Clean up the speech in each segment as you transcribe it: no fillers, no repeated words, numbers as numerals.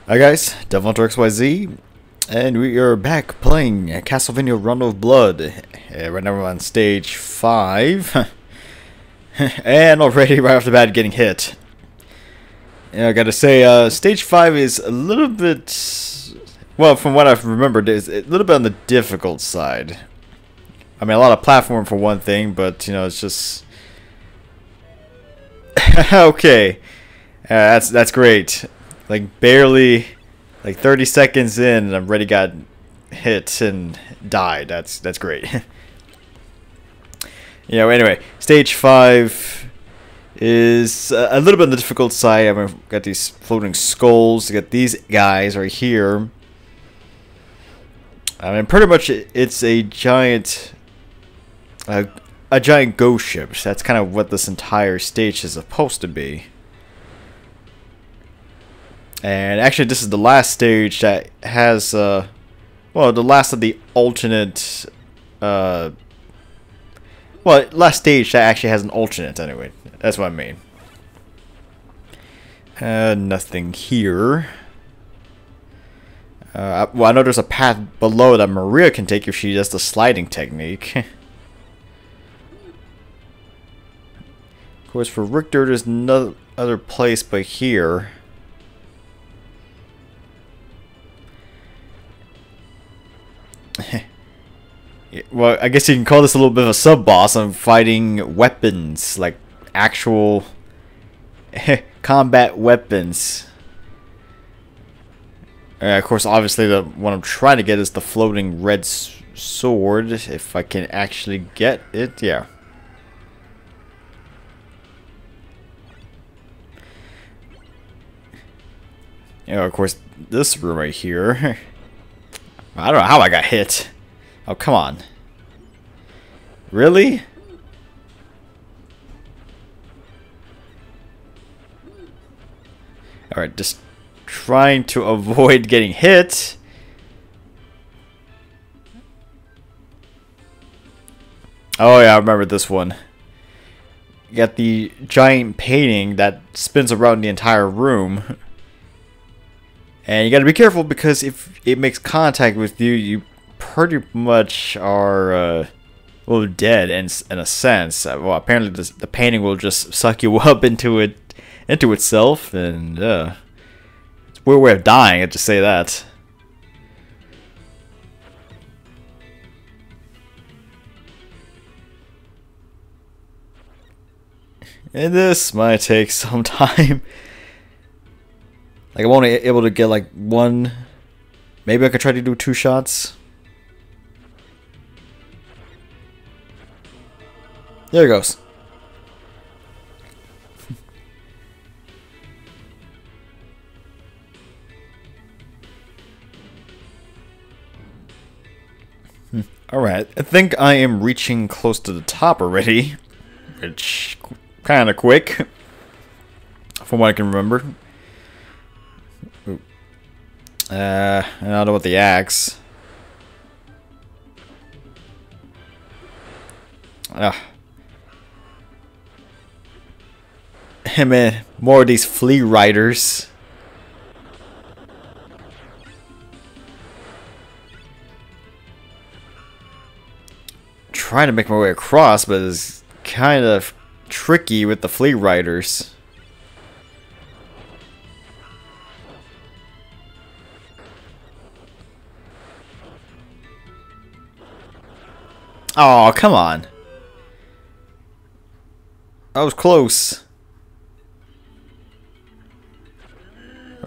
Hi guys, Devil XYZ, and we are back playing Castlevania Rondo of Blood. Right now we're on stage 5, and already right off the bat getting hit. I gotta say, stage 5 is a little bit, well, from what I've remembered, is a little bit on the difficult side. I mean, a lot of platform for one thing, but you know, it's just okay. That's great. Like barely, like 30 seconds in, and I've already got hit and died. That's great. Anyway, stage 5 is a little bit on the difficult side. I've got these floating skulls. I got these guys right here. I mean, pretty much it's a giant, a giant ghost ship. That's kind of what this entire stage is supposed to be. And actually, this is the last stage that has, well, the last of the alternate, well, last stage that actually has an alternate, anyway. That's what I mean. Nothing here. Well, I know there's a path below that Maria can take if she does the sliding technique. Of course, for Richter, there's no other place but here. Well, I guess you can call this a little bit of a sub-boss. I'm fighting weapons, like actual combat weapons. Of course, obviously, what I'm trying to get is the floating red sword. If I can actually get it, yeah. Of course, this room right here. I don't know how I got hit. Oh, come on. Really? Alright, just trying to avoid getting hit. Oh yeah, I remember this one. You got the giant painting that spins around the entire room. And you gotta be careful because if it makes contact with you, you pretty much are, well, dead in a sense. Well, apparently the painting will just suck you up into itself, and it's a weird way of dying. I have to say that. And this might take some time. Like, I'm only able to get like one. Maybe I could try to do 2 shots. There it goes. Alright, I think I am reaching close to the top already. Which, kind of quick. From what I can remember. I don't know about the axe. Man, more of these flea riders. Trying to make my way across, but it's kind of tricky with the flea riders. Oh, come on. I was close.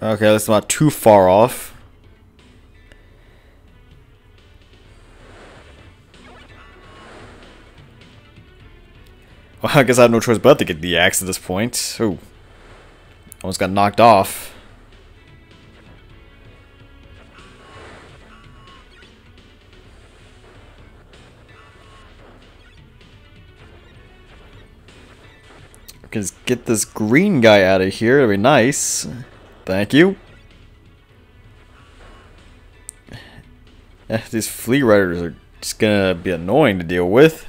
Okay, that's not too far off. Well, I guess I have no choice but to get the axe at this point. Ooh. Almost got knocked off. Just get this green guy out of here. That'd be nice. Thank you. These flea riders are just gonna be annoying to deal with.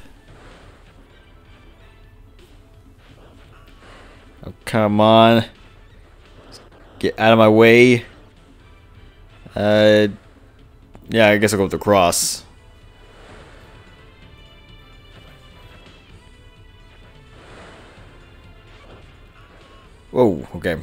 Oh, come on. Get out of my way. Yeah, I guess I'll go with the cross. Whoa, okay.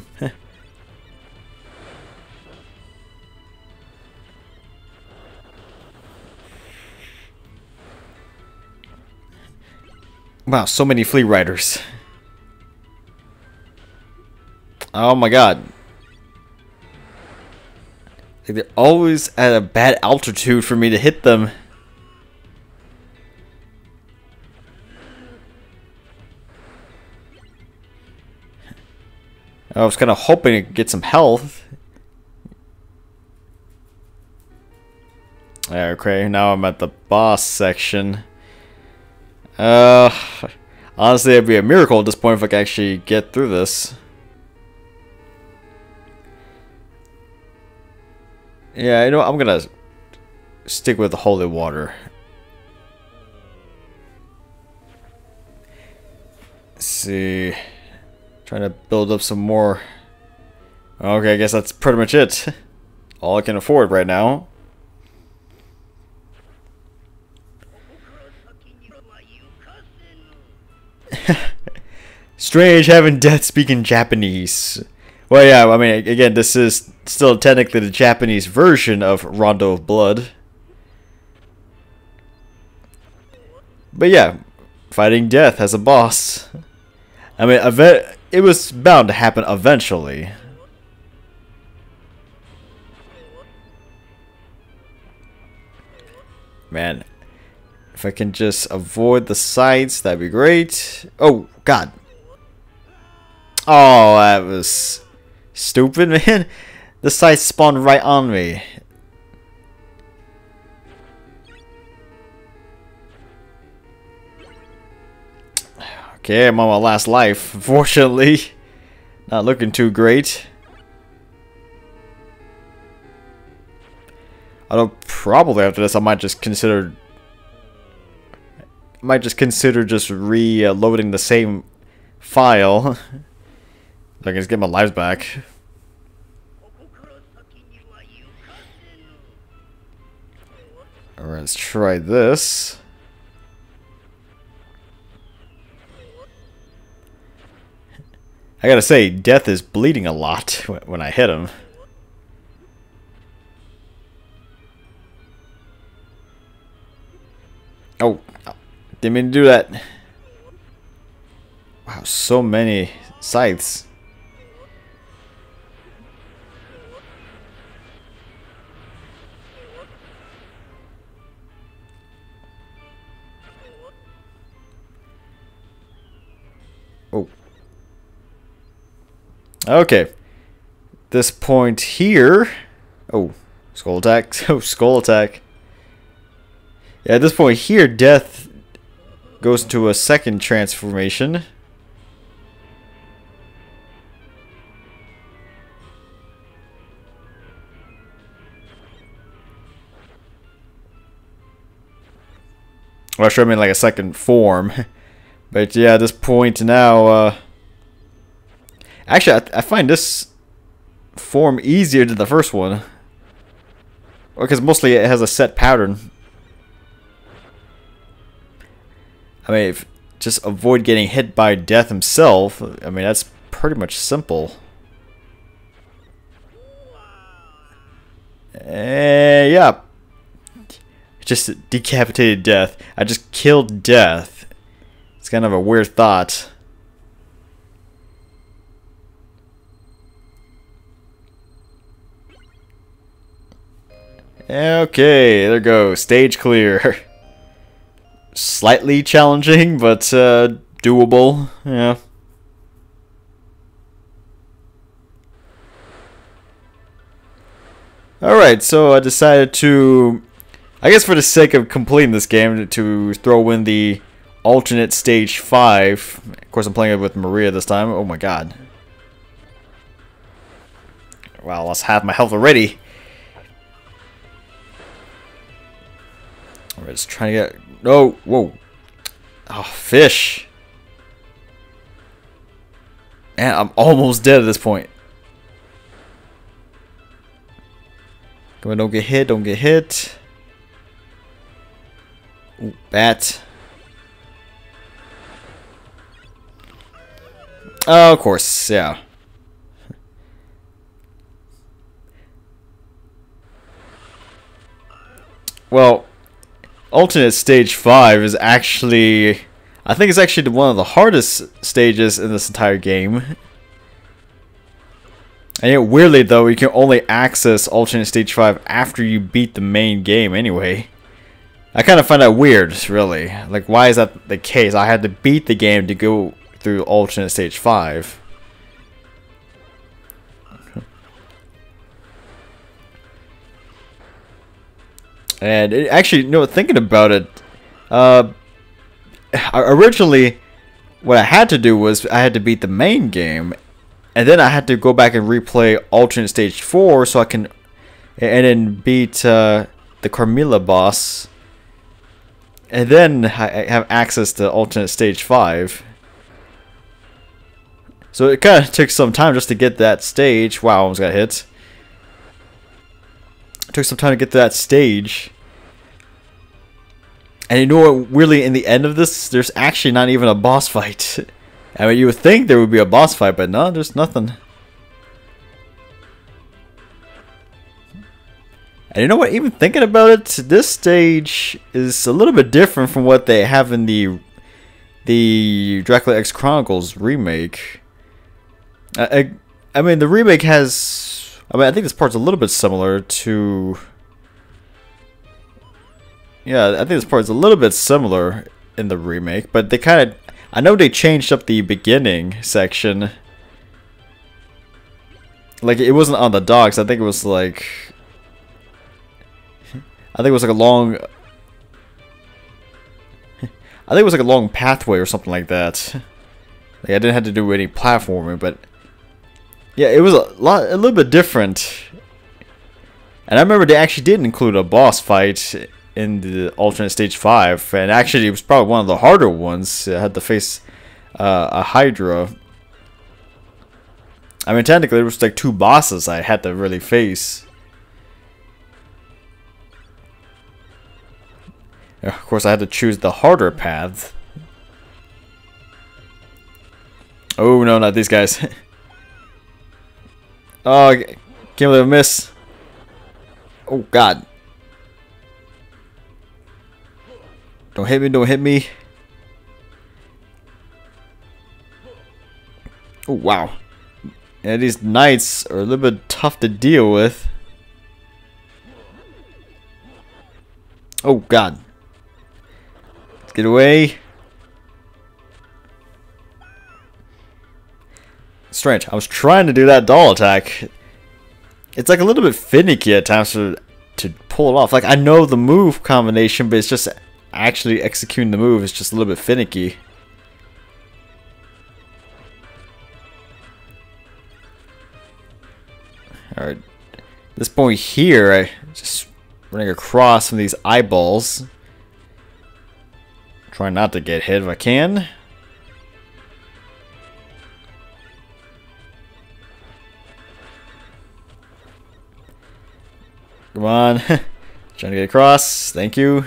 Wow, so many flea riders. Oh my god. Like they're always at a bad altitude for me to hit them. I was kind of hoping to get some health. Okay, now I'm at the boss section. Honestly, it'd be a miracle at this point if I could actually get through this. Yeah, you know what? I'm gonna stick with the holy water. Let's see. Trying to build up some more. Okay, I guess that's pretty much it. All I can afford right now. Strange having Death speak in Japanese. Well, yeah, I mean, again, this is still technically the Japanese version of Rondo of Blood. But yeah, fighting Death as a boss. I mean, it was bound to happen eventually. Man, if I can just avoid the sights, that'd be great. Oh, God. Oh, that was stupid, man. The sights spawned right on me. Okay, I'm on my last life, unfortunately. Not looking too great. Although probably after this I might just consider just reloading the same file. I can just get my lives back. Alright, let's try this. I gotta say, Death is bleeding a lot when I hit him. Oh, didn't mean to do that. Wow, so many scythes. Oh. Okay. This point here. Oh, skull attack. Oh, skull attack. Yeah, at this point here, Death goes into a second transformation. Well, sure, I mean like a second form. But yeah, at this point now, actually, I find this form easier than the first one. Because mostly it has a set pattern. I mean, just avoid getting hit by Death himself. I mean, that's pretty much simple. Yeah. Just decapitated Death. I just killed Death. It's kind of a weird thought. Okay, there goes. Stage clear. Slightly challenging, but doable. Yeah. Alright, so I decided to, I guess for the sake of completing this game, to throw in the alternate stage 5. Of course, I'm playing it with Maria this time. Oh my god. Wow, I lost half my health already. Alright, just trying to get... Oh, whoa. Oh, fish. Man, I'm almost dead at this point. Come on, don't get hit, don't get hit. Ooh, bat. Oh, of course, yeah. Well, alternate stage 5 is actually, I think it's actually one of the hardest stages in this entire game. And yet, weirdly though, you can only access alternate stage 5 after you beat the main game anyway. I kind of find that weird, really. Like, why is that the case? I had to beat the game to go through alternate stage 5. And it actually, you know, thinking about it, originally, what I had to do was I had to beat the main game, and then I had to go back and replay alternate stage 4 so I can, and then beat the Carmilla boss, and then I have access to alternate stage 5. So it kind of took some time just to get that stage. Wow, I almost got hit. It took some time to get to that stage. And you know what, really, in the end of this, there's actually not even a boss fight. I mean, you would think there would be a boss fight, but no, there's nothing. And you know what, even thinking about it, this stage is a little bit different from what they have in the Dracula X Chronicles remake. I mean, the remake has, I think this part's a little bit similar to, yeah, I think this part's a little bit similar in the remake, but they kind of, I know they changed up the beginning section. Like, it wasn't on the docks, I think it was like, I think it was like a long, I think it was like a long pathway or something like that. Like, I didn't have to do any platforming, but yeah, it was a little bit different. And I remember they actually did include a boss fight in the alternate stage 5, and actually it was probably one of the harder ones. I had to face a Hydra. I mean, technically there was like 2 bosses I had to really face. Of course, I had to choose the harder path. Oh no, not these guys. Oh, can't believe I miss. Oh god. Don't hit me, don't hit me. Oh wow. Yeah, these knights are a little bit tough to deal with. Oh god. Let's get away. Strange. I was trying to do that doll attack. It's like a little bit finicky at times to pull it off. Like, I know the move combination, but it's just actually executing the move is just a little bit finicky. Alright. This point here, I just running across some of these eyeballs. Trying not to get hit if I can. Come on. Trying to get across. Thank you.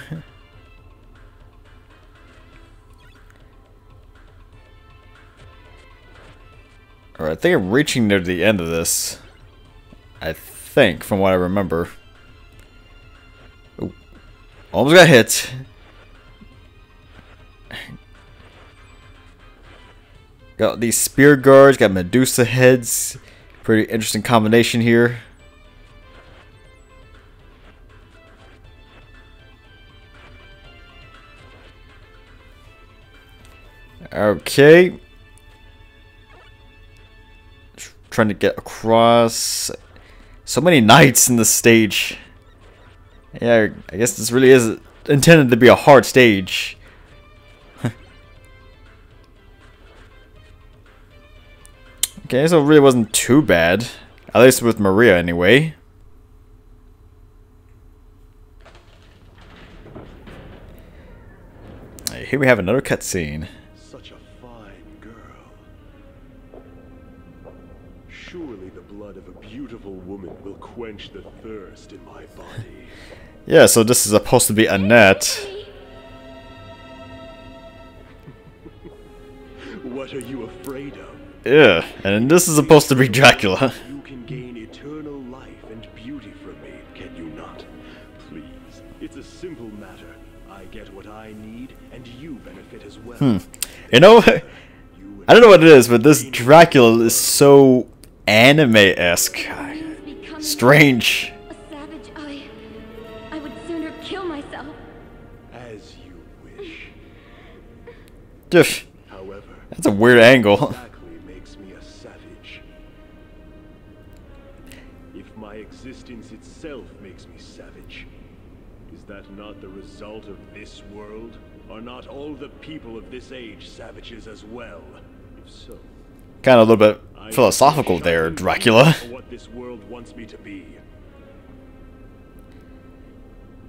Alright, I think I'm reaching near the end of this. I think, from what I remember. Oh, almost got hit. Got these spear guards, got Medusa heads. Pretty interesting combination here. Okay. Trying to get across. So many knights in this stage. Yeah, I guess this really is intended to be a hard stage. Okay, so it really wasn't too bad. At least with Maria, anyway. Here we have another cutscene. Such a fine girl. Surely the blood blood of a beautiful woman will quench the thirst in my body. Yeah, so this is supposed to be Annette. What are you afraid of? Yeah, and this is supposed to be Dracula. You can gain eternal life and beauty from me, can you not? Please, it's a simple matter. I get what I need, and you benefit as well. You know, I don't know what it is, but this Dracula is so anime-esque. Strange. A savage, I would sooner kill myself. As you wish. However, That's a weird angle. exactly makes me a savage. If my existence itself makes me savage, is that not the result of this world? Are not all the people of this age savages as well? If so, Kind of a little I bit philosophical there, shall Dracula. for what this world wants me to be.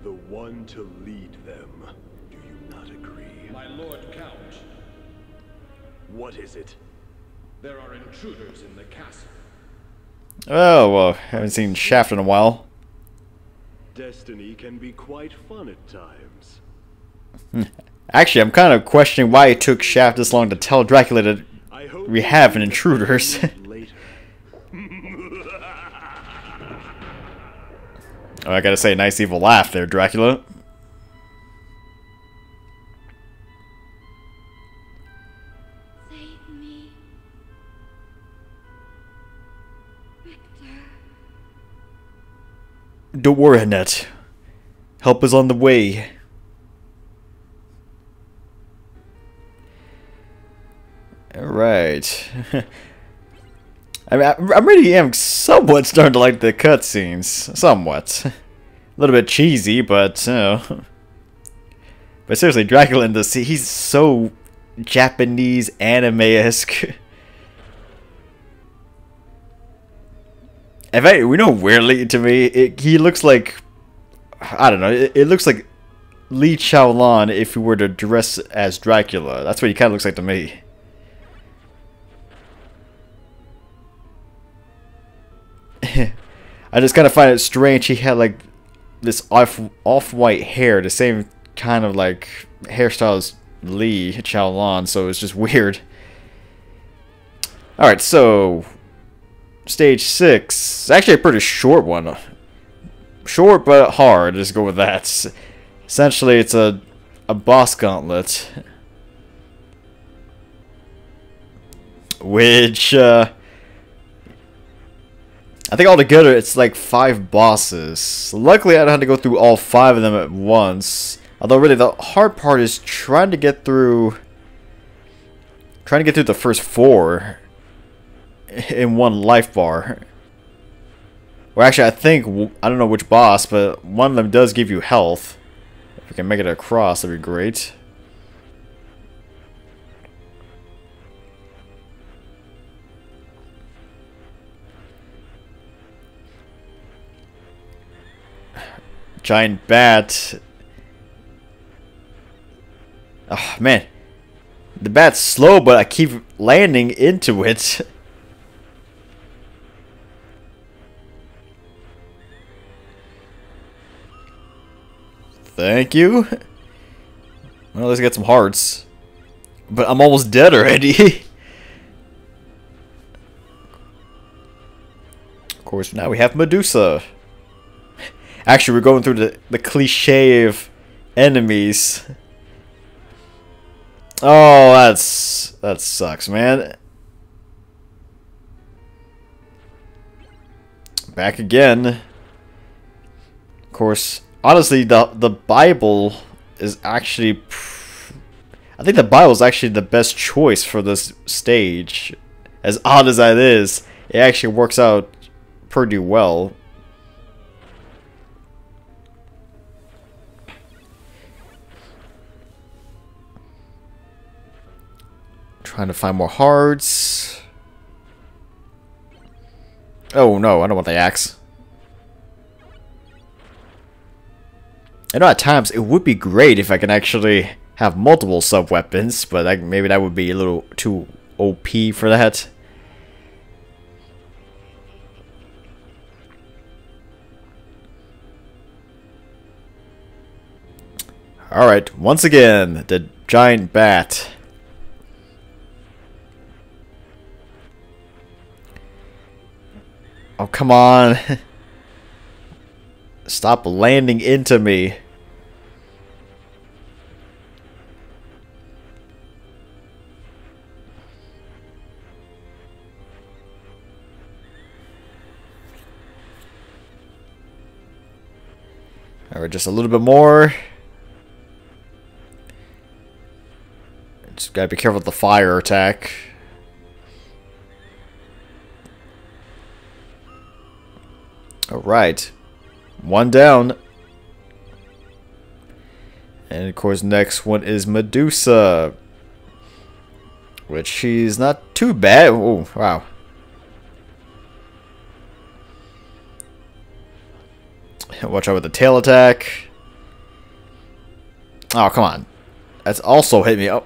The one to lead them. Do you not agree? My Lord Count, What is it? there are intruders in the castle. Oh, well, haven't seen Shaft in a while. Destiny can be quite fun at times. Actually, I'm kind of questioning why it took Shaft this long to tell Dracula that I hope we have an intruders. later. Oh, I gotta say, nice evil laugh there, Dracula. Save me. Victor. Don't worry, Annette. Help is on the way. Alright. I mean, I really am somewhat starting to like the cutscenes. Somewhat. A little bit cheesy, but, you know. But seriously, Dracula in this, he's so Japanese anime-esque. In fact, we know weirdly to me, he looks like, I don't know, it looks like Lee Chaolan if he were to dress as Dracula. That's what he kind of looks like to me. I just kind of find it strange he had like this off-white hair, the same kind of like hairstyle as Lee Chaolan, so it's just weird. Alright, so stage 6. Actually a pretty short one. Short but hard, let's go with that. Essentially it's a boss gauntlet. Which I think altogether it's like 5 bosses. Luckily I don't have to go through all 5 of them at once. Although really the hard part is trying to get through the first 4 in one life bar. Well, actually I don't know which boss, but one of them does give you health. If we can make it across, that'd be great. Giant bat. Oh man, the bat's slow, but I keep landing into it. Thank you. Well, let's get some hearts. But I'm almost dead already. Of course, now we have Medusa. Actually, we're going through the cliche of enemies. Oh, that sucks, man. Back again. Of course, honestly, the Bible is actually... I think the Bible is actually the best choice for this stage. As odd as that is, it actually works out pretty well. Trying to find more hearts. Oh no, I don't want the axe. I know at times it would be great if I can actually have multiple sub-weapons, but maybe that would be a little too OP for that. Alright, once again, the giant bat. Oh, come on. Stop landing into me. Alright, just a little bit more. Just gotta be careful with the fire attack. Alright. One down. And of course, next one is Medusa. Which she's not too bad. Oh, wow. Watch out with the tail attack. Oh, come on. That's also hit me. Oh.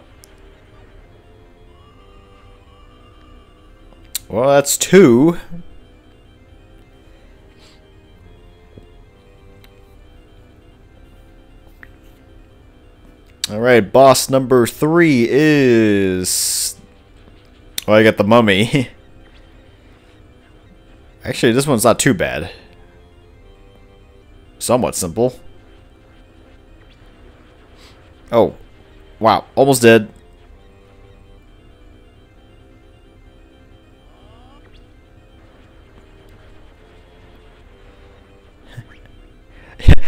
Well, that's two. Alright, boss number 3 is... Well, I got the mummy. Actually, this one's not too bad. Somewhat simple. Oh. Wow, almost dead.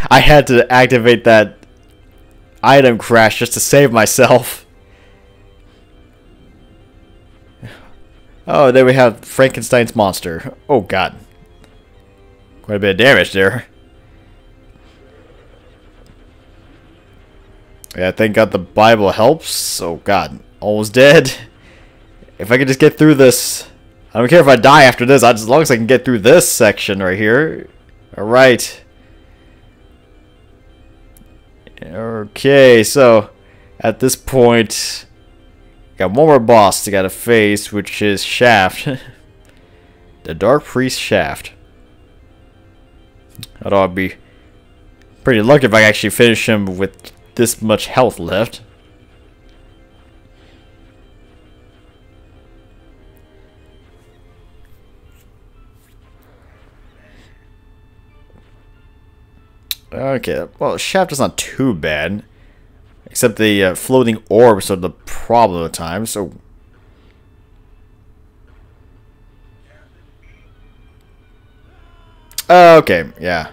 I had to activate that item crash just to save myself. Oh, there we have Frankenstein's monster. Oh god. Quite a bit of damage there. Yeah, thank god the Bible helps. Oh god. Almost dead. If I could just get through this. I don't care if I die after this, as long as I can get through this section right here. Alright. Okay, so at this point, got one more boss to gotta face, which is Shaft. The Dark Priest Shaft. Although I'd be pretty lucky if I actually finish him with this much health left. Okay, well, Shaft is not too bad. Except the floating orbs are the problem at times, so... Okay, yeah.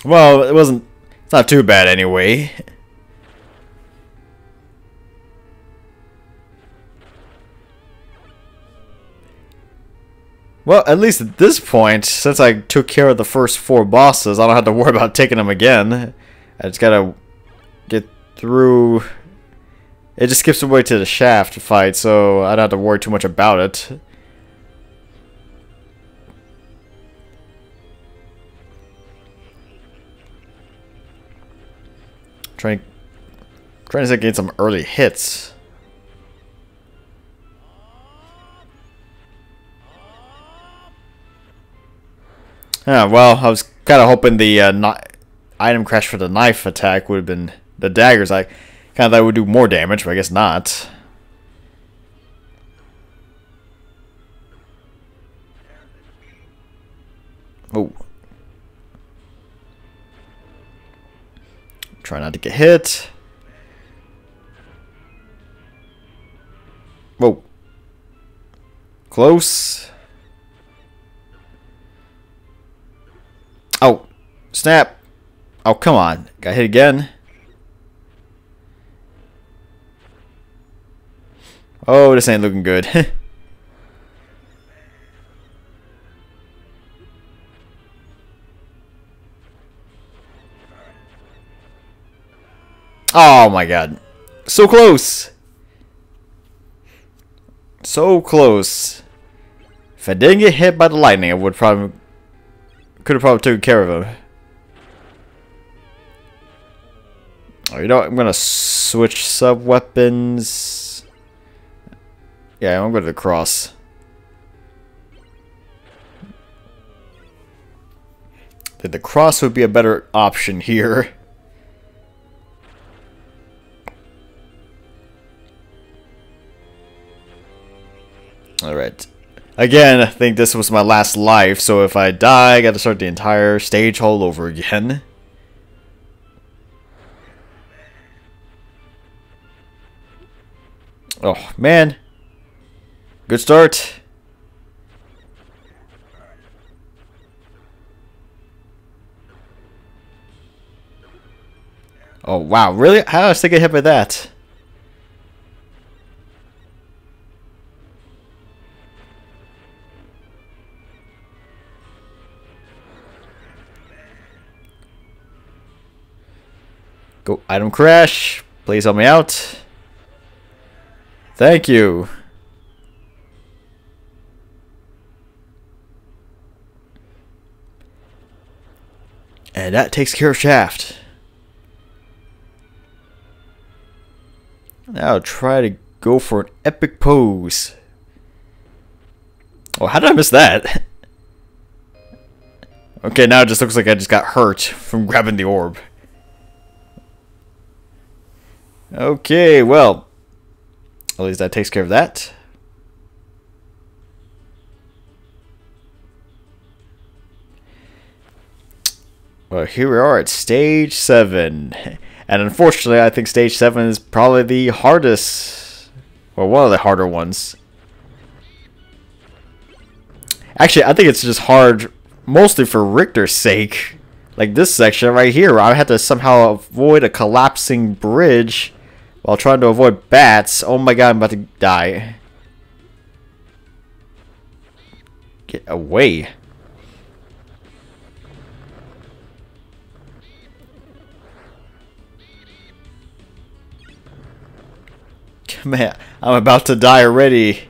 Well, it wasn't... It's not too bad anyway. Well, at least at this point, since I took care of the first 4 bosses, I don't have to worry about taking them again. I just gotta get through... It just skips away to the Shaft fight, so I don't have to worry too much about it. Trying to get some early hits. Yeah, well, I was kind of hoping the item crash for the knife attack would have been the daggers. I kind of thought it would do more damage, but I guess not. Oh. Try not to get hit. Whoa. Close. Oh, snap. Oh, come on. Got hit again. Oh, this ain't looking good. Oh my god. So close. So close. If I didn't get hit by the lightning, I would probably... Could have probably taken care of him. Oh, you know what? I'm gonna switch sub-weapons. Yeah, I'm going to the cross. that the cross would be a better option here. Alright. Again, I think this was my last life, so if I die, I gotta start the entire stage all over again. Oh, man. Good start. Oh, wow. Really? How did I still get hit by that? Go, item crash. Please help me out. Thank you. And that takes care of Shaft. Now try to go for an epic pose. Oh, how did I miss that? Okay, now it just looks like I just got hurt from grabbing the orb. Okay, well, at least that takes care of that. Well, here we are at stage 7. And unfortunately, I think stage 7 is probably the hardest, or one of the harder ones. Actually, I think it's just hard mostly for Richter's sake. Like this section right here, where I had to somehow avoid a collapsing bridge while trying to avoid bats. Oh my god, I'm about to die. Get away. Man, I'm about to die already.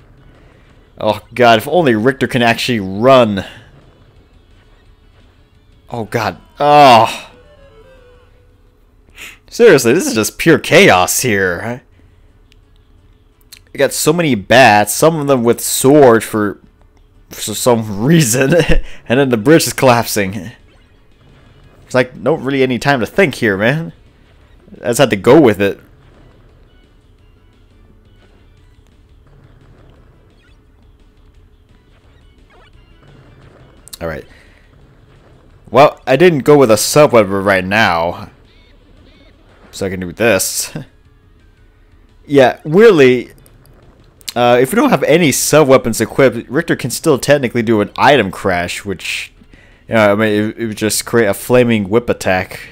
Oh god, if only Richter can actually run. Oh god. Oh. Seriously, this is just pure chaos here. You got so many bats, some of them with swords for some reason, and then the bridge is collapsing. It's like, no really any time to think here, man. I just had to go with it. Alright. Well, I didn't go with a sub-weapon right now. So I can do this. Yeah, weirdly, if we don't have any sub-weapons equipped, Richter can still technically do an item crash, which, you know, I mean, it would just create a flaming whip attack.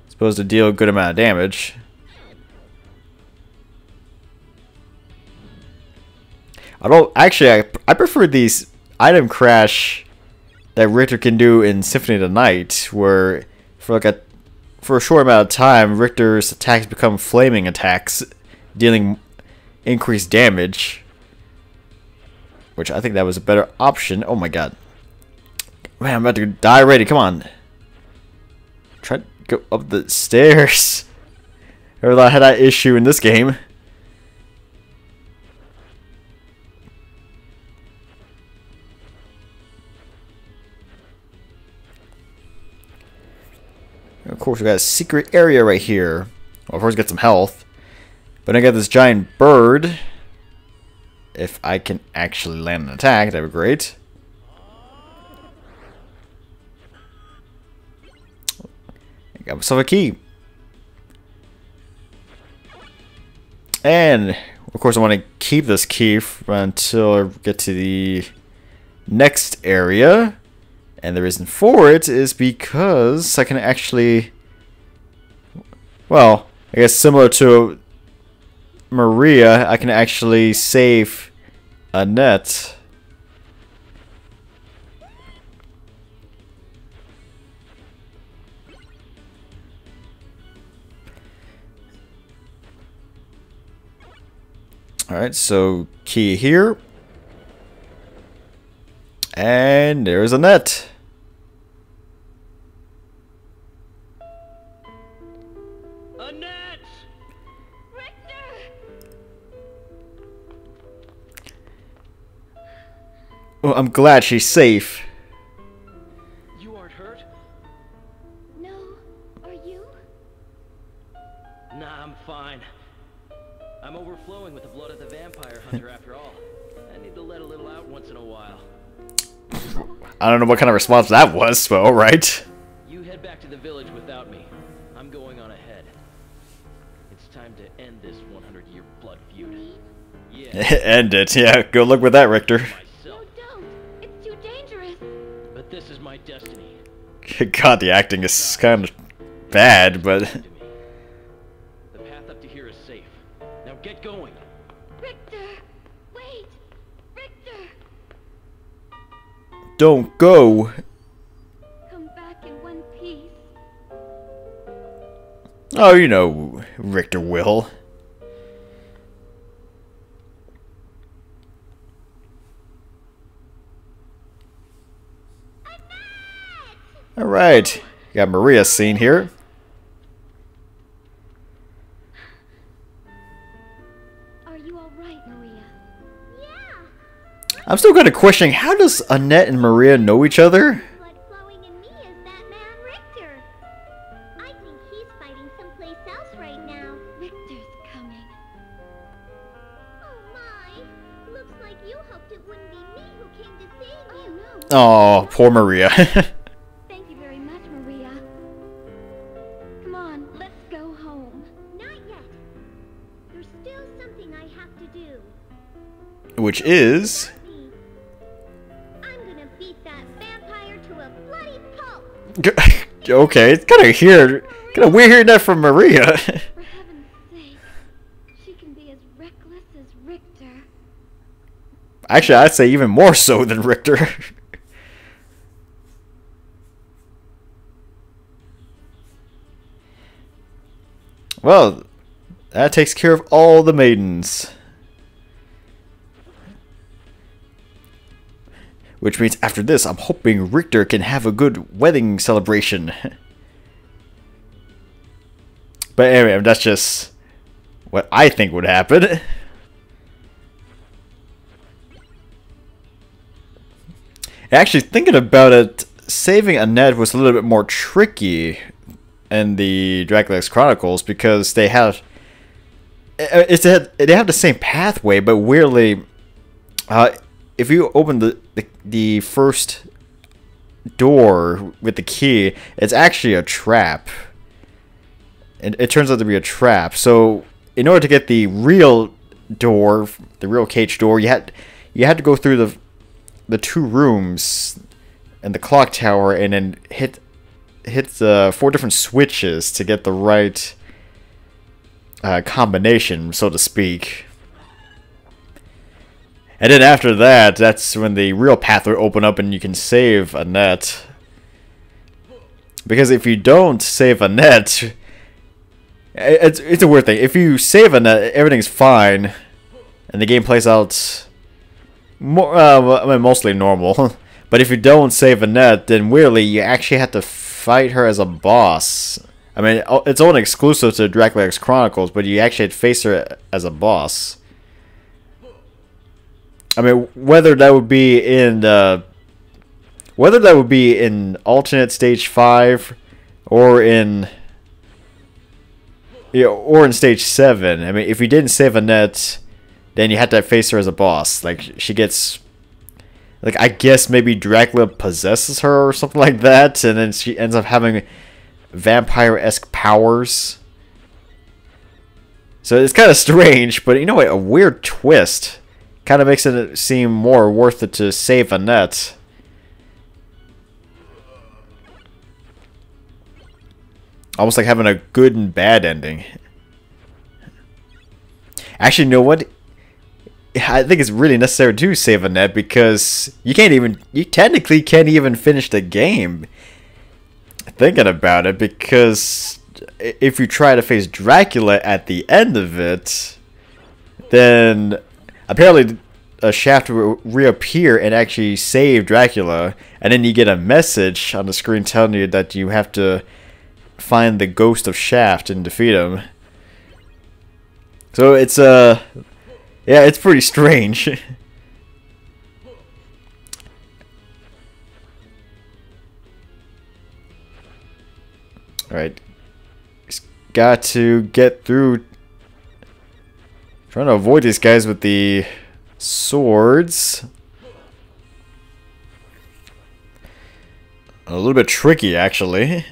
Supposed to deal a good amount of damage. Although, actually, I prefer these item crash that Richter can do in Symphony of the Night, where for a short amount of time, Richter's attacks become flaming attacks, dealing increased damage. Which I think that was a better option. Oh my god. Man, I'm about to die already. Come on. Try to go up the stairs. I never thought I had that issue in this game. Of course, we got a secret area right here. Well, first get some health. But I got this giant bird. If I can actually land an attack, that would be great. I got myself a key. And, of course, I want to keep this key until I get to the next area. And the reason for it is because I can actually, well, I guess similar to Maria, I can actually save Annette. Alright, so key here. And there's Annette. Annette! Well, I'm glad she's safe. You aren't hurt? I'm overflowing with the blood of the vampire hunter after all. I need to let a little out once in a while. I don't know what kind of response that was, but alright. You head back to the village without me. I'm going on ahead. It's time to end this 100-year blood feud. Yeah. End it. Yeah, good luck with that, Richter. No, don't. It's too dangerous. But this is my destiny. God, the acting is kind of bad, but... The path up to here is safe. Now get going. Richter! Wait! Richter! Don't go. Come back in one piece. Oh, you know, Richter will. Alright, got Maria's scene here. Are you alright, Maria? Yeah! I'm still kind of questioning, how does Annette and Maria know each other? Blood flowing in me is that man Richter. I think he's fighting someplace else right now. Richter's coming. Oh my! Looks like you hoped it wouldn't be me who came to save you. Oh no! Oh, poor Maria. Thank you very much, Maria. Come on, let's go home. Not yet. There's still something I have to do. Which is... Me. I'm gonna beat that vampire to a bloody pulp. Okay, it's kind of weird hearing that from Maria. For heaven's sake, she can be as reckless as Richter. Actually, I'd say even more so than Richter. Well, that takes care of all the maidens. Which means after this, I'm hoping Richter can have a good wedding celebration. But anyway, that's just what I think would happen. Actually, thinking about it, saving Annette was a little bit more tricky in the Dracula X Chronicles because they have they have the same pathway, but weirdly, if you open the first door with the key, it's actually a trap. It turns out to be a trap. So in order to get the real door, the real cage door, you had to go through the two rooms and the clock tower, and then hit the 4 different switches to get the right combination, so to speak. And then after that, that's when the real path will open up and you can save Annette. Because if you don't save Annette, it's a weird thing. If you save Annette, everything's fine, and the game plays out more, I mean, mostly normal. But if you don't save Annette, then weirdly you actually have to fight her as a boss. I mean, it's only exclusive to Dracula X Chronicles, but you actually have to face her as a boss. I mean, whether that would be in alternate stage 5 or in stage 7. I mean, if you didn't save Annette, then you had to face her as a boss. Like, she gets, like, I guess maybe Dracula possesses her or something like that, and then she ends up having vampire-esque powers. So it's kind of strange, but you know what? A weird twist. Kind of makes it seem more worth it to save Annette. Almost like having a good and bad ending. Actually, you know what? I think it's really necessary to save Annette because you technically can't even finish the game. Thinking about it, because if you try to face Dracula at the end of it, then apparently a shaft will reappear and actually save Dracula, and then you get a message on the screen telling you that you have to find the ghost of Shaft and defeat him. So it's yeah, it's pretty strange. Alright. Got to get through Trying to avoid these guys with the swords. A little bit tricky, actually.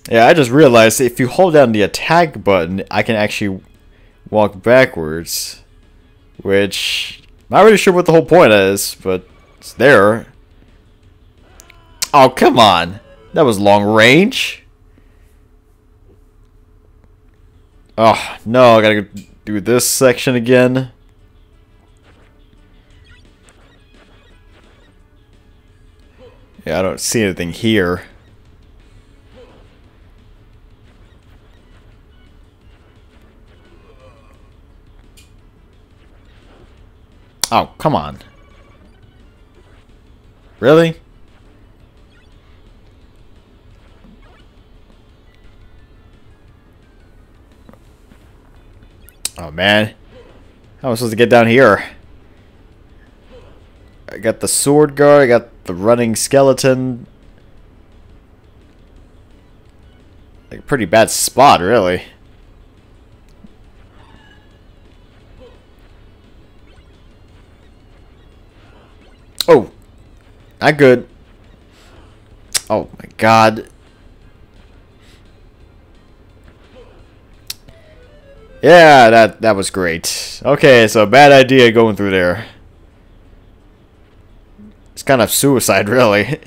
Yeah, I just realized if you hold down the attack button, I can actually walk backwards. Which, not really sure what the whole point is, but it's there. Oh, come on. That was long range. Oh, no, I gotta do this section again. Yeah, I don't see anything here. Oh, come on. Really? Oh, man. How am I supposed to get down here? I got the sword guard, I got the running skeleton. Like a pretty bad spot, really. Oh, not good. Oh my god. Yeah, that was great. Okay, so bad idea going through there. It's kind of suicide, really.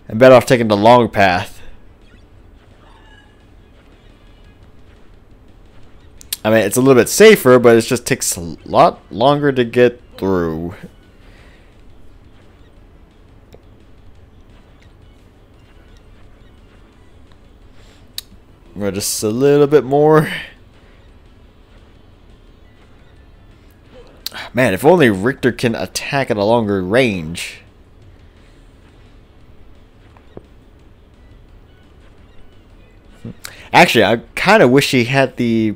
I'm better off taking the long path. I mean, it's a little bit safer, but it just takes a lot longer to get through. We're just a little bit more. Man, if only Richter can attack at a longer range. Actually, I kind of wish he had the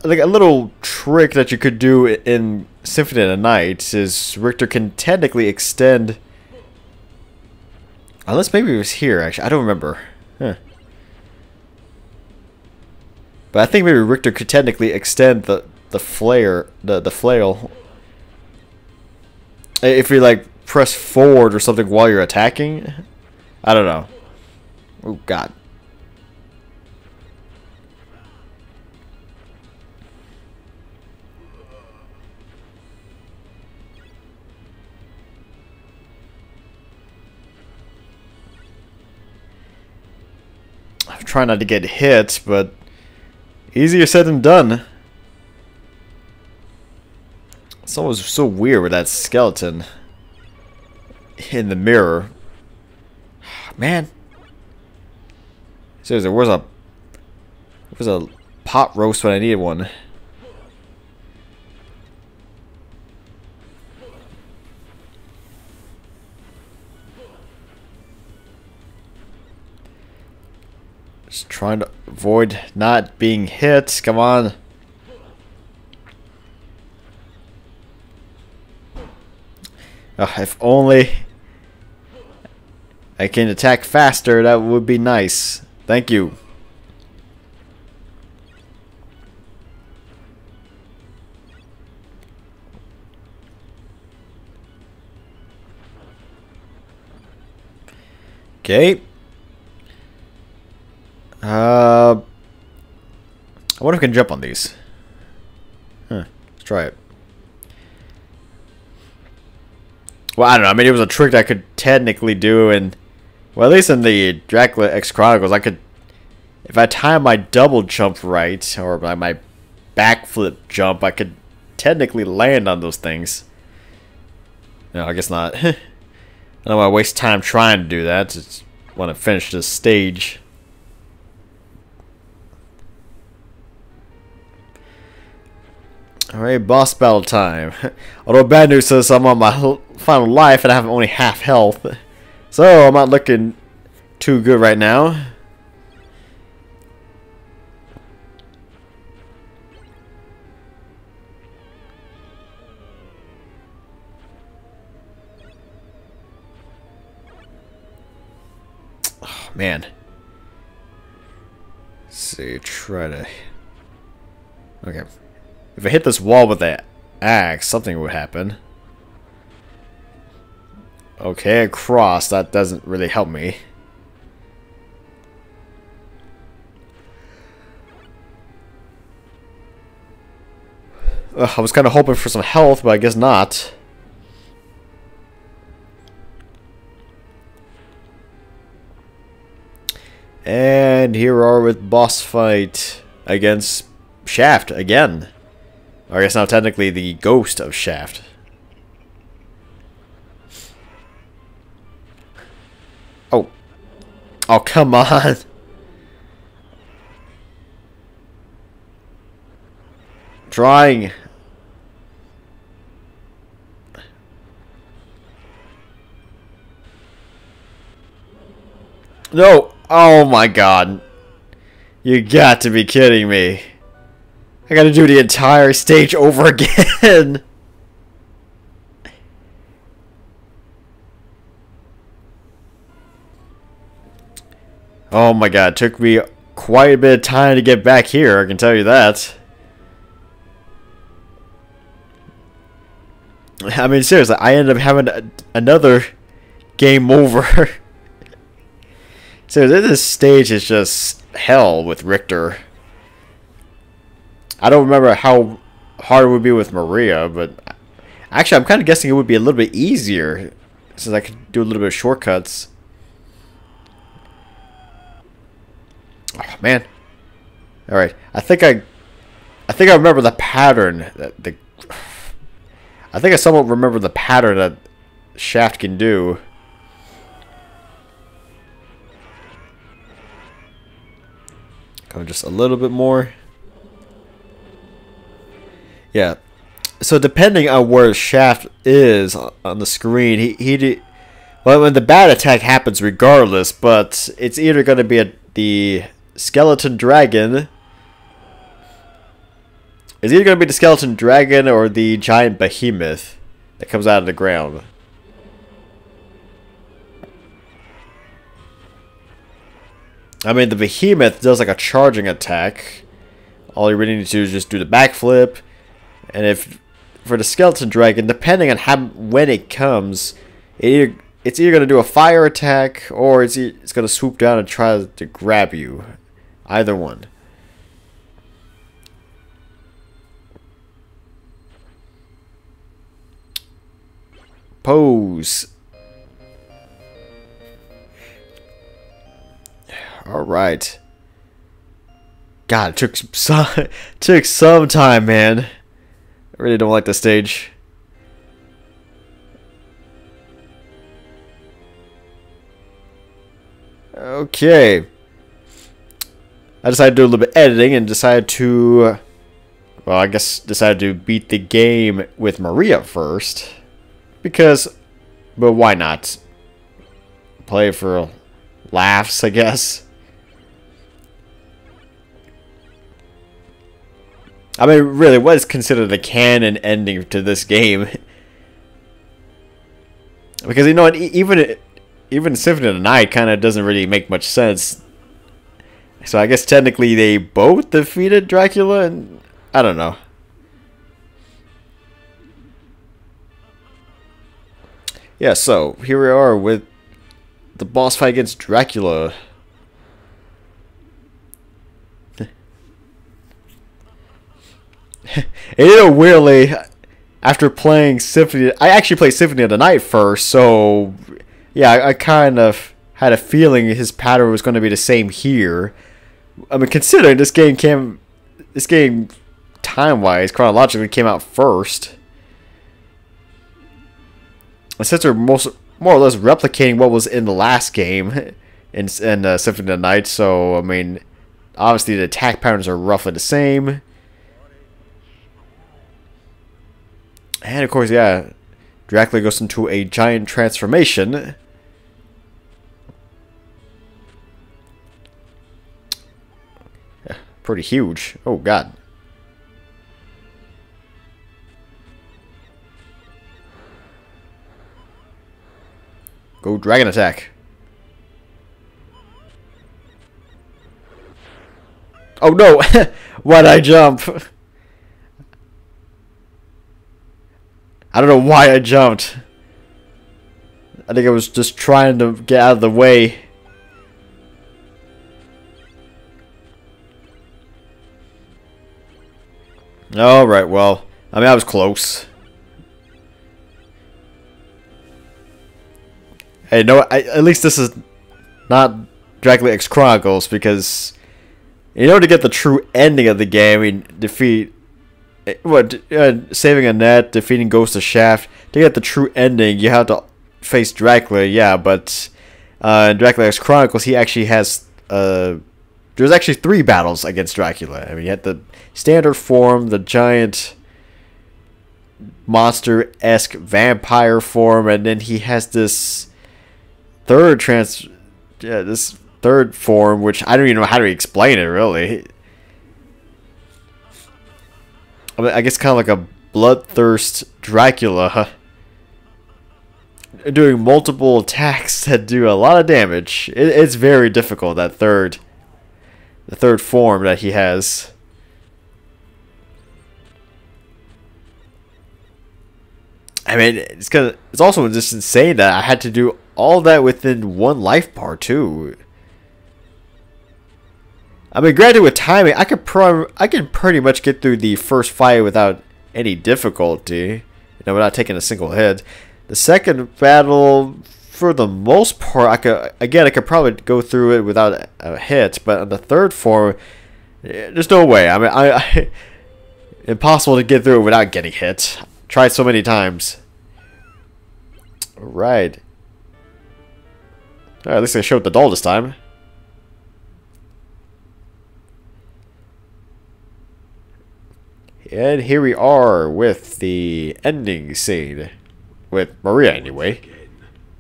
like a little trick that you could do in Symphony of the Night is Richter can technically extend, unless maybe it was here actually, I don't remember. Huh. But I think maybe Richter could technically extend the flail if you like press forward or something while you're attacking. I don't know. Oh god. I'm trying not to get hit, but easier said than done. It's always so weird with that skeleton in the mirror. Man. Seriously, where's a pot roast when I need one? Just trying to avoid not being hit. Come on. If only I can attack faster, that would be nice. Thank you. Okay. I wonder if I can jump on these. Huh. Let's try it. Well, I don't know. I mean, it was a trick that I could technically do, and well, at least in the Dracula X Chronicles, I could, if I time my double jump right or my backflip jump, I could technically land on those things. No, I guess not. I don't want to waste time trying to do that. Just want to finish this stage. Alright, boss battle time. Although bad news says I'm on my final life and I have only half health. So I'm not looking too good right now. Oh, man. see, try to... Okay. If I hit this wall with the axe, something would happen. Okay, across. That doesn't really help me. I was kind of hoping for some health, but I guess not. And here we are with boss fight against Shaft again. Or I guess now technically the ghost of Shaft. Oh. Oh, come on. Trying. No. Oh my god. You got to be kidding me. I gotta do the entire stage over again. Oh my god, it took me quite a bit of time to get back here, I can tell you that. I mean, seriously, I ended up having another game over. So this stage is just hell with Richter. I don't remember how hard it would be with Maria, but actually I'm kind of guessing it would be a little bit easier since I could do a little bit of shortcuts. Oh man! All right, I think I remember the pattern that I think I somewhat remember the pattern that Shaft can do. Go just a little bit more. Yeah. So depending on where Shaft is on the screen, well, when the bad attack happens regardless, but it's either going to be the skeleton dragon. It's either going to be the skeleton dragon or the giant behemoth that comes out of the ground. I mean, the behemoth does like a charging attack. All you really need to do is just do the backflip. And if for the skeleton dragon, depending on when it comes, it's either going to do a fire attack or it's going to swoop down and try to grab you. Either one. Pose. All right. God, it took some time, man. I really don't like this stage. Okay. I decided to do a little bit of editing and decided to, well, I guess decided to beat the game with Maria first. Because, but why not? Play for laughs, I guess. I mean, really, what is considered a canon ending to this game? Because, you know, even Symphony of the Night kind of doesn't really make much sense. So I guess technically they both defeated Dracula, and I don't know. Yeah, so here we are with the boss fight against Dracula. And you know, weirdly, after playing Symphony, I actually played Symphony of the Night first, so yeah, I kind of had a feeling his pattern was going to be the same here. I mean, considering this game time-wise, chronologically came out first. And since they're more or less replicating what was in the last game in Symphony of the Night, so I mean, obviously the attack patterns are roughly the same. And of course, yeah, Dracula goes into a giant transformation. Yeah, pretty huge. Oh god. Go dragon attack. Oh no! Why'd I jump? I don't know why I jumped. I think I was just trying to get out of the way. Alright, well, I mean, I was close. Hey, no, at least this is not Dracula X Chronicles, because in order to get the true ending of the game, I mean, defeat... saving Annette, defeating Ghost of Shaft. To get the true ending, you have to face Dracula, yeah, but in Dracula X Chronicles, he actually has... there's actually 3 battles against Dracula. I mean, you had the standard form, the giant monster-esque vampire form, and then he has this this third form, which I don't even know how to explain it, really. I mean, I guess kind of like a bloodthirst Dracula, doing multiple attacks that do a lot of damage. It's very difficult, the third form that he has. I mean, it's also just insane that I had to do all that within 1 life bar too. I mean, granted, with timing, I could pretty much get through the first fight without any difficulty, without taking a single hit. The second battle, for the most part, I could probably go through it without a hit, but on the third form, there's no way. I mean, impossible to get through it without getting hit. Tried so many times. Alright. Alright, at least I showed the doll this time. And here we are with the ending scene. With Maria, anyway. Again,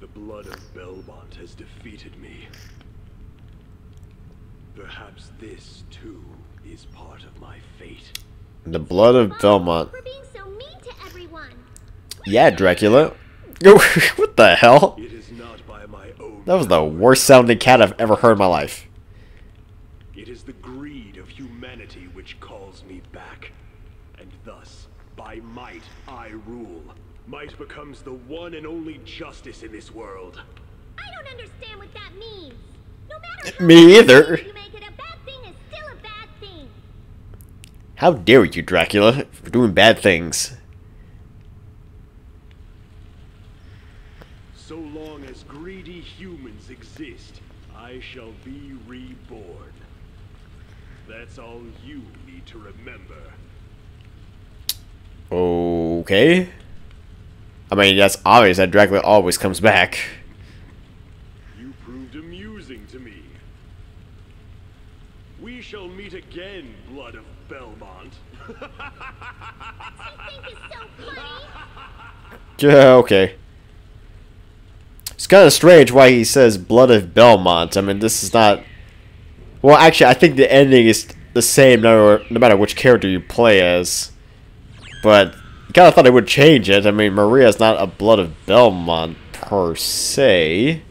the blood of Belmont has defeated me. Perhaps this, too, is part of my fate. The blood of Belmont. For being so mean to everyone. Yeah, Dracula. What the hell? It is not by my own That was the power. worst sounding cat I've ever heard in my life. It is the greed of humanity which calls me back. And thus, by might, I rule. Might becomes the one and only justice in this world. I don't understand what that means. No matter how Me either. you make it, a bad thing is still a bad thing. How dare you, Dracula, for doing bad things. So long as greedy humans exist, I shall be reborn. That's all you need to remember. Okay. I mean, that's obvious that Dracula always comes back. You proved amusing to me. We shall meet again, blood of Belmont. You think it's so funny? Yeah, okay. It's kind of strange why he says blood of Belmont. I mean, this is not... Well, actually, I think the ending is the same no matter which character you play as. But I kind of thought it would change it. I mean, Maria's not a blood of Belmont per se.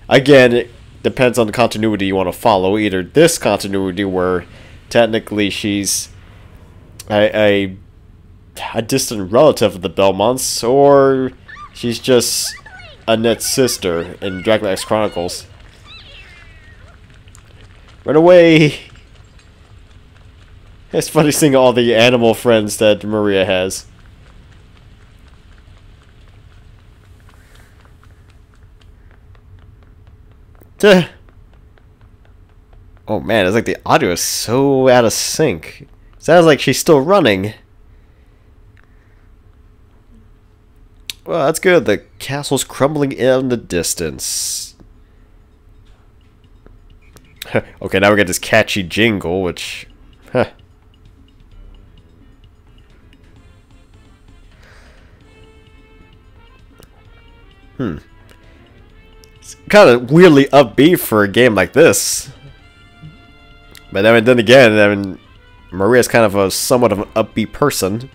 Again, it depends on the continuity you want to follow. Either this continuity where technically she's a distant relative of the Belmonts, or she's just Annette's sister in Dracula X Chronicles. Run away! It's funny seeing all the animal friends that Maria has. Duh. Oh man, it's like the audio is so out of sync. Sounds like she's still running. Well, that's good. The castle's crumbling in the distance. Okay, now we got this catchy jingle, which... Huh. It's kind of weirdly upbeat for a game like this. But I mean, then again, I mean, Maria's kind of a somewhat of an upbeat person.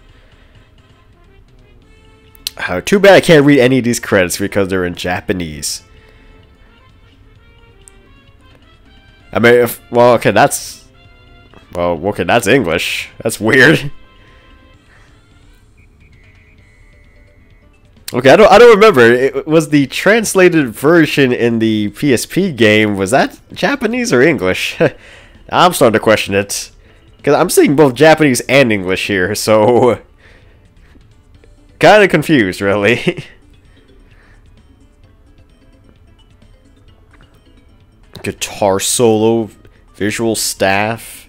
Too bad I can't read any of these credits because they're in Japanese. I mean, well, okay, that's Well, okay, that's English. That's weird. Okay, I don't remember. It was the translated version in the PSP game. Was that Japanese or English? I'm starting to question it. Because I'm seeing both Japanese and English here, so... kind of confused, really. Guitar solo, visual staff.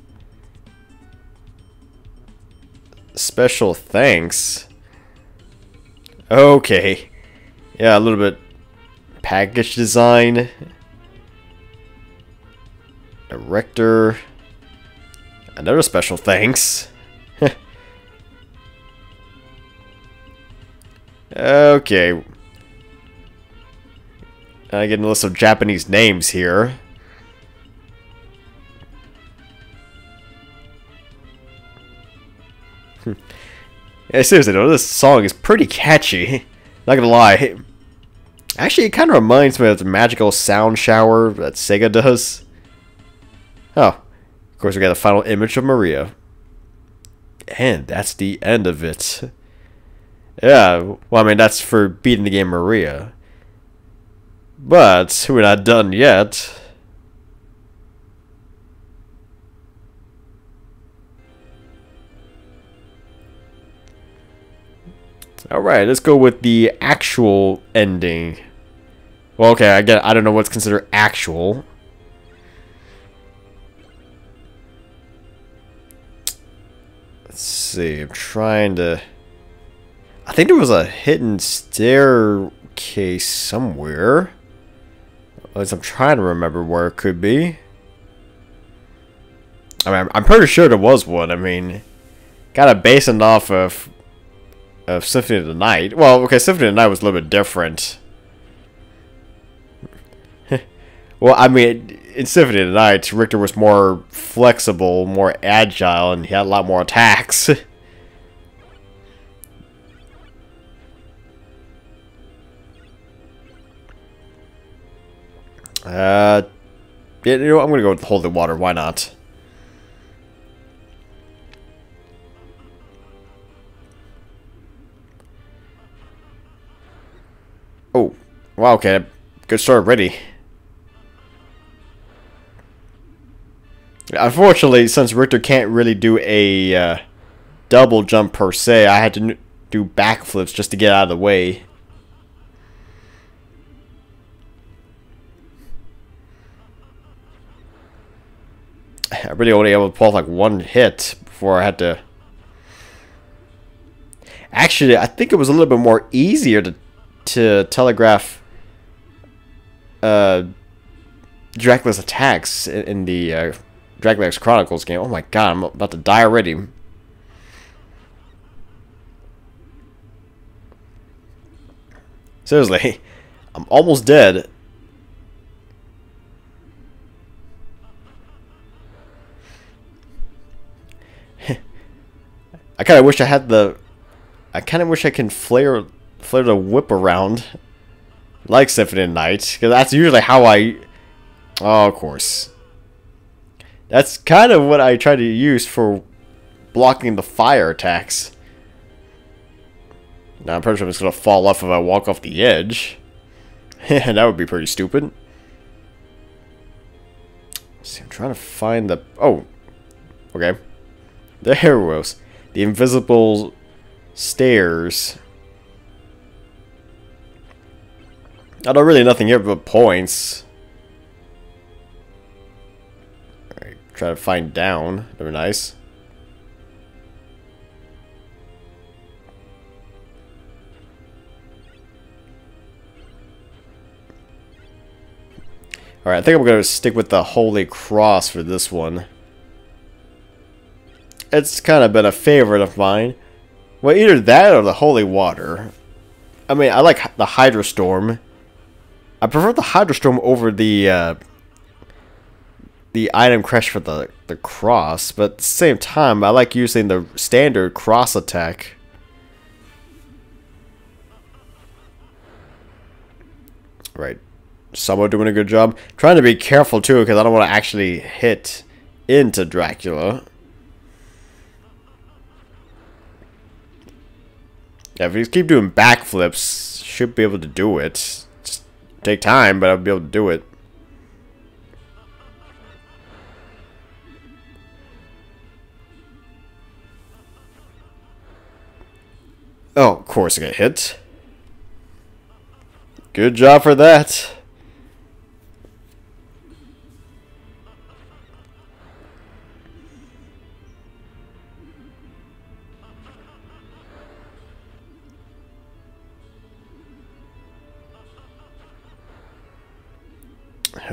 Special thanks. Okay. Yeah, a little bit package design. Director. Another special thanks. Okay. I get a list of Japanese names here. Yeah, seriously though, this song is pretty catchy. Not gonna lie. Actually, it kind of reminds me of the magical sound shower that Sega does. Oh, of course we got the final image of Maria. And that's the end of it. Yeah, well I mean that's for beating the game Maria. But we're not done yet. Alright, let's go with the actual ending. Well, okay, again, I don't know what's considered actual. Let's see, I'm trying to... I think there was a hidden staircase somewhere. At least I'm trying to remember where it could be. I mean, I'm pretty sure there was one. I mean, kind of basing off of Symphony of the Night. Well, okay, Symphony of the Night was a little bit different. Well, I mean, in Symphony of the Night, Richter was more flexible, more agile, and he had a lot more attacks. Yeah, you know what, I'm gonna go with Holy Water, why not? Oh, wow, okay, good start already. Unfortunately, since Richter can't really do a double jump per se, I had to do backflips just to get out of the way. I really only able to pull off like one hit before I had to... Actually, I think it was a little bit more easier to telegraph Dracula's attacks in the Dracula X Chronicles game. Oh my god, I'm about to die already. Seriously, I'm almost dead. I kind of wish I had the... I kind of wish I can flare the whip around like Symphony of the Night, because that's usually how I... Oh, of course. That's kind of what I try to use for blocking the fire attacks. Now I'm pretty sure I'm just going to fall off if I walk off the edge. That would be pretty stupid. Let's see, I'm trying to find the... Oh, okay. There it goes. The invisible stairs. Although really nothing here but points. Alright, try to find down. That'd be nice. Alright, I think I'm going to stick with the Holy Cross for this one. It's kind of been a favorite of mine. Well, either that or the Holy Water. I mean, I like the Hydrostorm. I prefer the Hydrostorm over the item crash for the cross, but at the same time, I like using the standard cross attack. Right. Someone doing a good job. Trying to be careful too, because I don't want to actually hit into Dracula. Yeah, if you keep doing backflips, should be able to do it. Just take time, but I'll be able to do it. Oh, of course I get hit. Good job for that.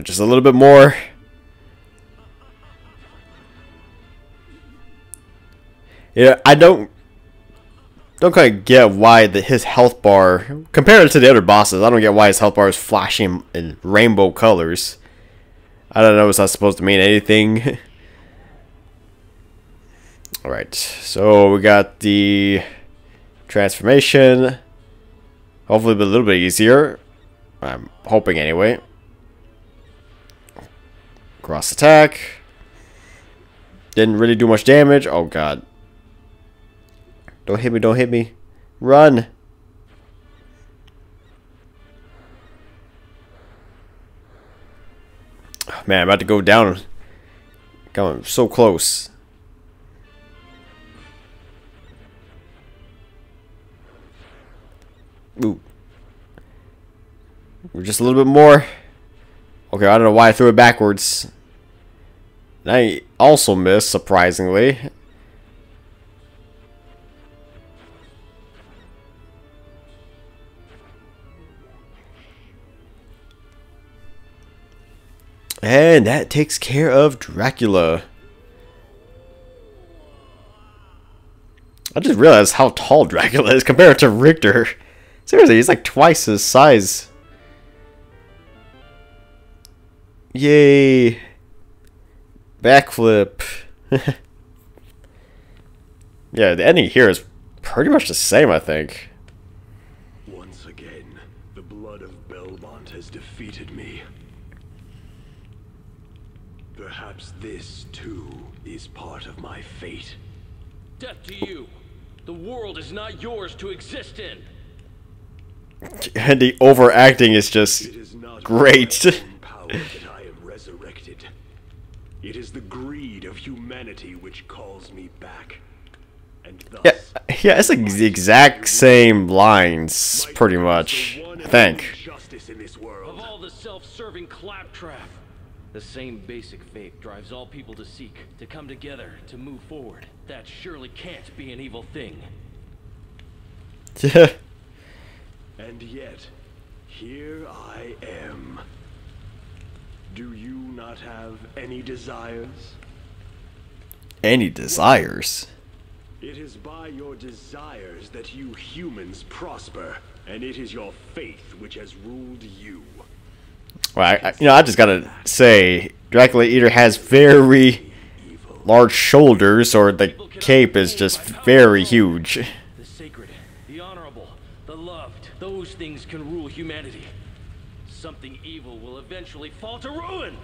Just a little bit more. Yeah, I don't quite get why his health bar, compared to the other bosses, I don't get why his health bar is flashing in rainbow colors. I don't know, is that supposed to mean anything? Alright, so we got the transformation. Hopefully it'll be a little bit easier. I'm hoping anyway. Cross attack. Didn't really do much damage. Oh god. Don't hit me, don't hit me. Run. Oh, man, I'm about to go down. Going so close. Ooh. We're just a little bit more. Okay, I don't know why I threw it backwards. And I also missed, surprisingly. And that takes care of Dracula. I just realized how tall Dracula is compared to Richter. Seriously, he's like twice his size. Yay. Backflip. Yeah, the ending here is pretty much the same, I think. Once again, the blood of Belmont has defeated me. Perhaps this, too, is part of my fate. Death to you. The world is not yours to exist in. And the overacting is just It is not great. my own power that I am resurrected. It is the greed of humanity which calls me back. And thus, Yeah, it's like the exact same lines, pretty much, I think. justice in this Of world. all the self-serving claptrap, the same basic fate drives all people to seek, to come together, to move forward. That surely can't be an evil thing. And yet, here I am. Do you not have any desires? Any desires? It is by your desires that you humans prosper, and it is your faith which has ruled you. Well, I just gotta say, Dracula either has very large shoulders or the cape is just very huge. The sacred, the honorable, the loved, those things can rule humanity. Something evil will eventually fall to ruin.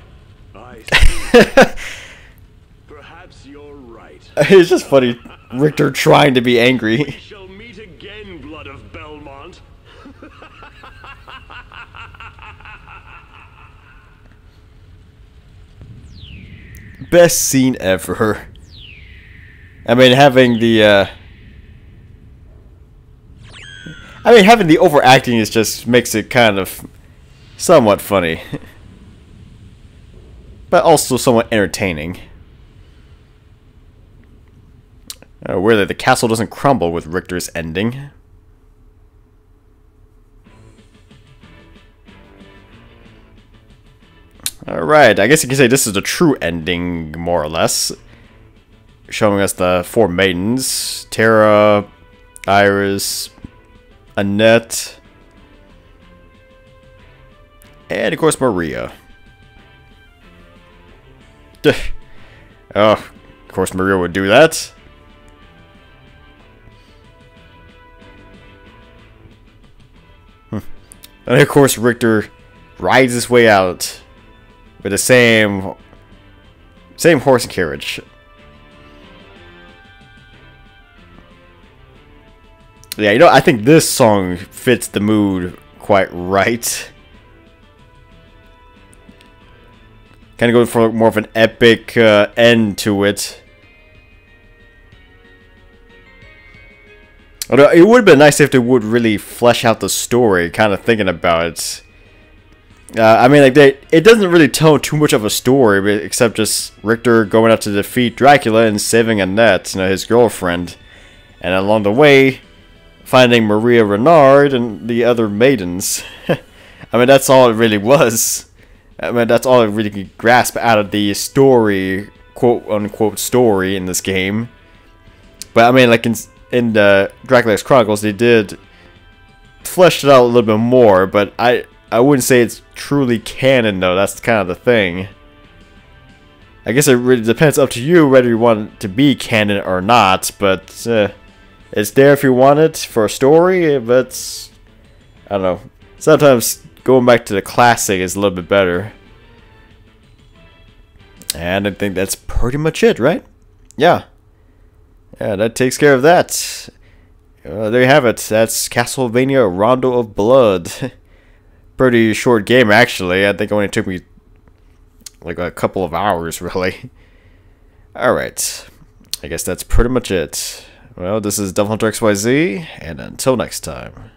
I see. Perhaps you're right. It's just funny, Richter trying to be angry. We shall meet again, blood of Belmont. Best scene ever. I mean, having the overacting is just makes it kind of somewhat funny, but also somewhat entertaining. Where the castle doesn't crumble with Richter's ending. Alright, I guess you can say this is the true ending, more or less. Showing us the four maidens. Terra, Iris, Annette, and of course Maria. Oh, of course Maria would do that. And of course Richter rides his way out with the same horse and carriage. Yeah, you know, I think this song fits the mood quite right. Kind of going for more of an epic end to it. Although it would have been nice if they would really flesh out the story, kind of thinking about it. I mean, like, it doesn't really tell too much of a story, except just Richter going out to defeat Dracula and saving Annette, you know, his girlfriend. And along the way, finding Maria Renard and the other maidens. I mean, that's all it really was. I mean, that's all I really could grasp out of the story, quote-unquote story in this game. But, I mean, like, in the Dracula X Chronicles, they did flesh it out a little bit more, but I wouldn't say it's truly canon, though. That's kind of the thing. I guess it really depends up to you whether you want it to be canon or not, but it's there if you want it for a story, but I don't know. Sometimes going back to the classic is a little bit better. And I think that's pretty much it, right? Yeah. Yeah, that takes care of that. There you have it. That's Castlevania Rondo of Blood. Pretty short game, actually. I think it only took me like a couple of hours, really. Alright. I guess that's pretty much it. Well, this is Devil Hunter XYZ, and until next time.